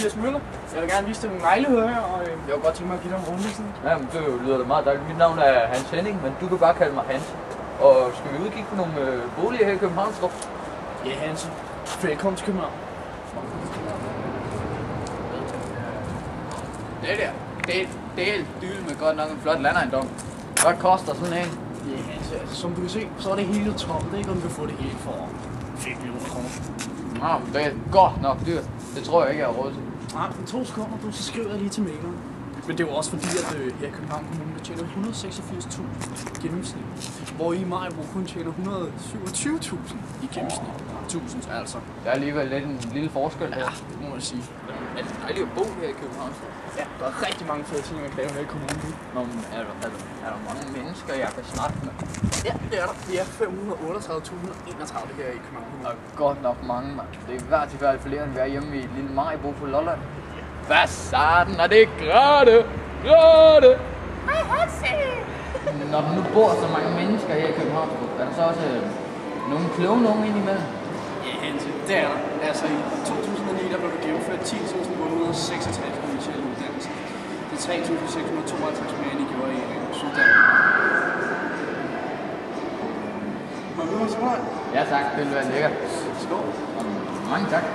Mathias Møller. Jeg vil gerne vise dig nogle neglehører, og jeg vil godt tænke mig at give dig en runde sådan. Ja, men det lyder da meget dejligt. Mit navn er Hans Henning, men du kan bare kalde mig Hans. Og skal vi udkigge på nogle boliger her i København, tror? Ja, Hans. Velkommen til København. Det er dyl med godt nok en flot landejendom. Hvad koster sådan en? Ja, Hans, altså, som du kan se, så er det hele toppen. Det er ikke, om du får det hele for 5 millioner kroner. Nå, det er godt nok dyrt. Det tror jeg ikke, jeg har råd til. Nej, men 2 sekunder, så skriver jeg lige til maileren. Men det er jo også fordi, at her i København Kommune tjener 186.000 gennemsnit, hvor i Maribo kun tjener 127.000 i gennemsnit. 1000 altså. Der er alligevel lidt en lille forskel her. Ja, det må man sige. Er det dejligt at bo her i København? Ja, der er rigtig mange fede ting, man kan lave her i kommunen. Nå, men er der mange mennesker, jeg kan snakke med? Ja, det er der. Vi er 538.231 her i København Kommune. Der er godt nok mange, mand. Det er i hvert fald flere, end vi er hjemme i et lille Maribo på Lolland. Hvad satan er det Grete? Grete! Hej Hansi! Når der nu bor så mange mennesker her i København, er der så også nogle kloge nogen indimellem? Ja, Hansi, det er der. Altså i 2009, der blev der gennemført 10.866 gymnasiale uddannelser. Det er 3.652 mere, end I gjorde i Syddanmark. Må jeg blive så meget? Ja tak, det vil være lækkert. Skål. Mange tak.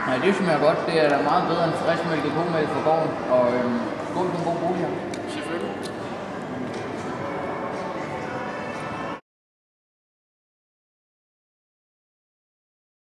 Nej, det smager godt. Det er da meget bedre end friskmælket komælk fra gården. Og skål på en god